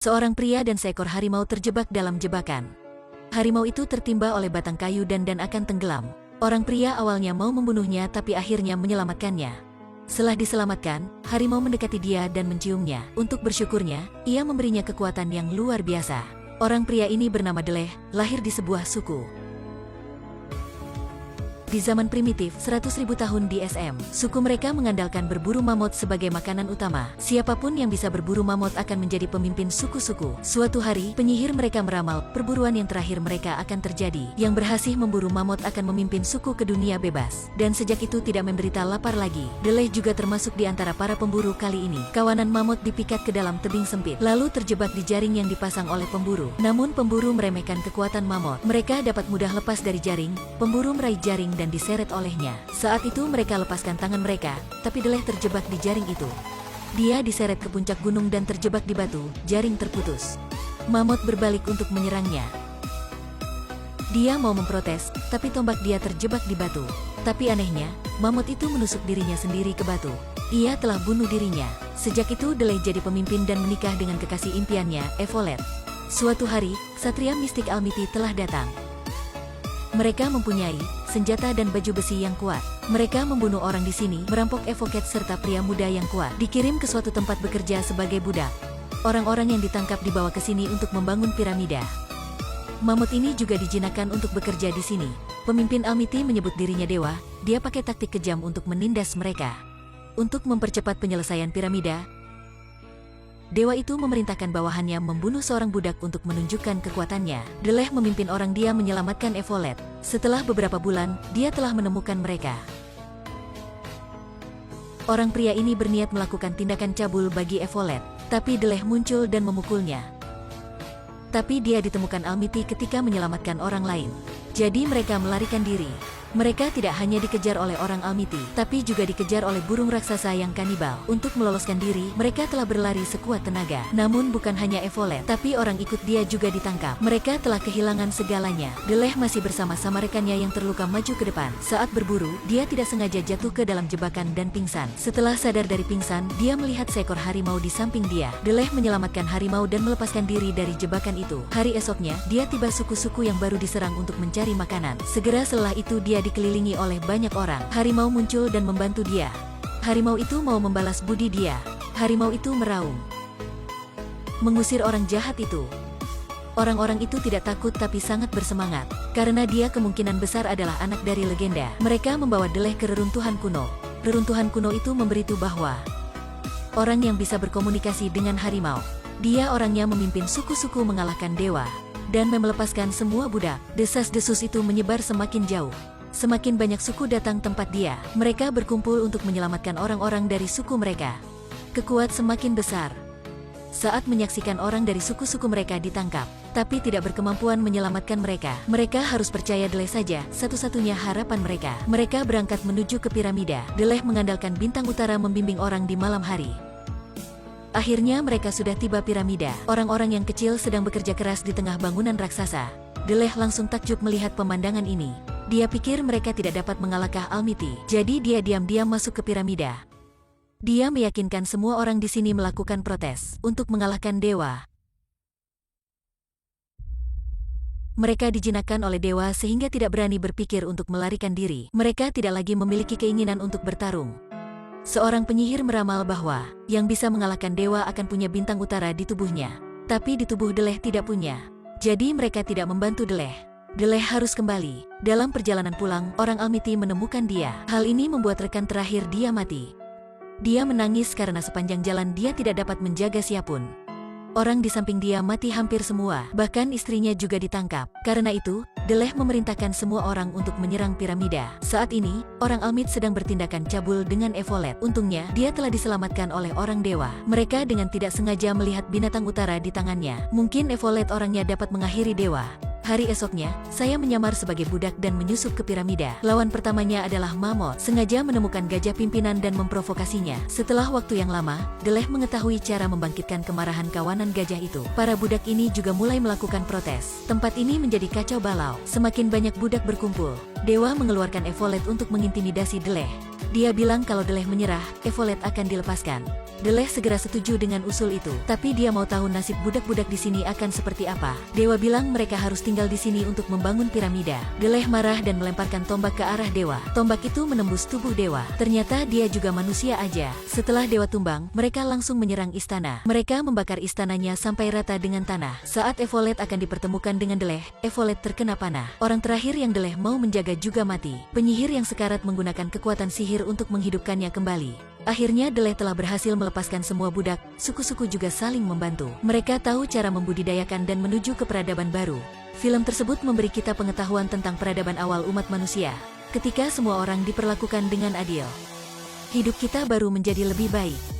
Seorang pria dan seekor harimau terjebak dalam jebakan. Harimau itu tertimba oleh batang kayu dan akan tenggelam. Orang pria awalnya mau membunuhnya tapi akhirnya menyelamatkannya. Setelah diselamatkan, harimau mendekati dia dan menciumnya. Untuk bersyukurnya, ia memberinya kekuatan yang luar biasa. Orang pria ini bernama Deleh, lahir di sebuah suku. Di zaman primitif, 100.000 tahun di SM, suku mereka mengandalkan berburu mamut sebagai makanan utama. Siapapun yang bisa berburu mamut akan menjadi pemimpin suku-suku. Suatu hari, penyihir mereka meramal, perburuan yang terakhir mereka akan terjadi. Yang berhasil memburu mamut akan memimpin suku ke dunia bebas. Dan sejak itu tidak menderita lapar lagi. Deleh juga termasuk di antara para pemburu kali ini. Kawanan mamut dipikat ke dalam tebing sempit, lalu terjebak di jaring yang dipasang oleh pemburu. Namun pemburu meremehkan kekuatan mamut. Mereka dapat mudah lepas dari jaring, pemburu meraih jaring dan diseret olehnya. Saat itu mereka lepaskan tangan mereka, tapi Deleh terjebak di jaring itu. Dia diseret ke puncak gunung dan terjebak di batu, jaring terputus. Mamut berbalik untuk menyerangnya. Dia mau memprotes, tapi tombak dia terjebak di batu. Tapi anehnya, mamut itu menusuk dirinya sendiri ke batu. Ia telah bunuh dirinya. Sejak itu Deleh jadi pemimpin dan menikah dengan kekasih impiannya, Evolet. Suatu hari, Satria mistik Almiti telah datang. Mereka mempunyai senjata dan baju besi yang kuat. Mereka membunuh orang di sini, merampok Evoket serta pria muda yang kuat. Dikirim ke suatu tempat bekerja sebagai budak. Orang-orang yang ditangkap dibawa ke sini untuk membangun piramida. Mamut ini juga dijinakkan untuk bekerja di sini. Pemimpin Almiti menyebut dirinya dewa. Dia pakai taktik kejam untuk menindas mereka. Untuk mempercepat penyelesaian piramida, dewa itu memerintahkan bawahannya membunuh seorang budak untuk menunjukkan kekuatannya. Deleh memimpin orang dia menyelamatkan Evolet. Setelah beberapa bulan, dia telah menemukan mereka. Orang pria ini berniat melakukan tindakan cabul bagi Evolet, tapi Deleh muncul dan memukulnya. Tapi dia ditemukan Almiti ketika menyelamatkan orang lain. Jadi mereka melarikan diri. Mereka tidak hanya dikejar oleh orang Almiti, tapi juga dikejar oleh burung raksasa yang kanibal. Untuk meloloskan diri, mereka telah berlari sekuat tenaga. Namun bukan hanya Evolet, tapi orang ikut dia juga ditangkap. Mereka telah kehilangan segalanya. Deleh masih bersama-sama rekannya yang terluka maju ke depan. Saat berburu, dia tidak sengaja jatuh ke dalam jebakan dan pingsan. Setelah sadar dari pingsan, dia melihat seekor harimau di samping dia. Deleh menyelamatkan harimau dan melepaskan diri dari jebakan itu. Hari esoknya, dia tiba suku-suku yang baru diserang untuk mencari makanan. Segera setelah itu dia dikelilingi oleh banyak orang. Harimau muncul dan membantu dia. Harimau itu mau membalas budi dia. Harimau itu meraung, mengusir orang jahat itu. Orang-orang itu tidak takut tapi sangat bersemangat, karena dia kemungkinan besar adalah anak dari legenda. Mereka membawa Deleh ke reruntuhan kuno. Reruntuhan kuno itu memberitahu bahwa orang yang bisa berkomunikasi dengan harimau. Dia orangnya memimpin suku-suku mengalahkan dewa dan melepaskan semua budak. Desas-desus itu menyebar semakin jauh. Semakin banyak suku datang tempat dia. Mereka berkumpul untuk menyelamatkan orang-orang dari suku mereka. Kekuat semakin besar. Saat menyaksikan orang dari suku-suku mereka ditangkap, tapi tidak berkemampuan menyelamatkan mereka. Mereka harus percaya Deleh saja, satu-satunya harapan mereka. Mereka berangkat menuju ke piramida. Deleh mengandalkan bintang utara membimbing orang di malam hari. Akhirnya mereka sudah tiba piramida. Orang-orang yang kecil sedang bekerja keras di tengah bangunan raksasa. Deleh langsung takjub melihat pemandangan ini. Dia pikir mereka tidak dapat mengalahkan Almiti. Jadi dia diam-diam masuk ke piramida. Dia meyakinkan semua orang di sini melakukan protes untuk mengalahkan dewa. Mereka dijinakkan oleh dewa sehingga tidak berani berpikir untuk melarikan diri. Mereka tidak lagi memiliki keinginan untuk bertarung. Seorang penyihir meramal bahwa yang bisa mengalahkan dewa akan punya bintang utara di tubuhnya. Tapi di tubuh Deleh tidak punya. Jadi mereka tidak membantu Deleh. Deleh harus kembali. Dalam perjalanan pulang, orang Almiti menemukan dia. Hal ini membuat rekan terakhir dia mati. Dia menangis karena sepanjang jalan dia tidak dapat menjaga siapapun. Orang di samping dia mati hampir semua, bahkan istrinya juga ditangkap. Karena itu, Deleh memerintahkan semua orang untuk menyerang piramida. Saat ini, orang Almit sedang bertindakan cabul dengan Evolet. Untungnya, dia telah diselamatkan oleh orang dewa. Mereka dengan tidak sengaja melihat binatang utara di tangannya. Mungkin Evolet orangnya dapat mengakhiri dewa. Hari esoknya, saya menyamar sebagai budak dan menyusup ke piramida. Lawan pertamanya adalah Mamut, sengaja menemukan gajah pimpinan dan memprovokasinya. Setelah waktu yang lama, Deleh mengetahui cara membangkitkan kemarahan kawanan gajah itu. Para budak ini juga mulai melakukan protes. Tempat ini menjadi kacau balau. Semakin banyak budak berkumpul. Dewa mengeluarkan Evolet untuk mengintimidasi Deleh. Dia bilang kalau Deleh menyerah, Evolet akan dilepaskan. Deleh segera setuju dengan usul itu, tapi dia mau tahu nasib budak-budak di sini akan seperti apa. Dewa bilang mereka harus tinggal di sini untuk membangun piramida. Deleh marah dan melemparkan tombak ke arah dewa. Tombak itu menembus tubuh dewa. Ternyata dia juga manusia aja. Setelah dewa tumbang, mereka langsung menyerang istana. Mereka membakar istananya sampai rata dengan tanah. Saat Evolet akan dipertemukan dengan Deleh, Evolet terkena panah. Orang terakhir yang Deleh mau menjaga juga mati. Penyihir yang sekarat menggunakan kekuatan sihir untuk menghidupkannya kembali. Akhirnya Deleh telah berhasil melepaskan semua budak, suku-suku juga saling membantu. Mereka tahu cara membudidayakan dan menuju ke peradaban baru. Film tersebut memberi kita pengetahuan tentang peradaban awal umat manusia. Ketika semua orang diperlakukan dengan adil, hidup kita baru menjadi lebih baik.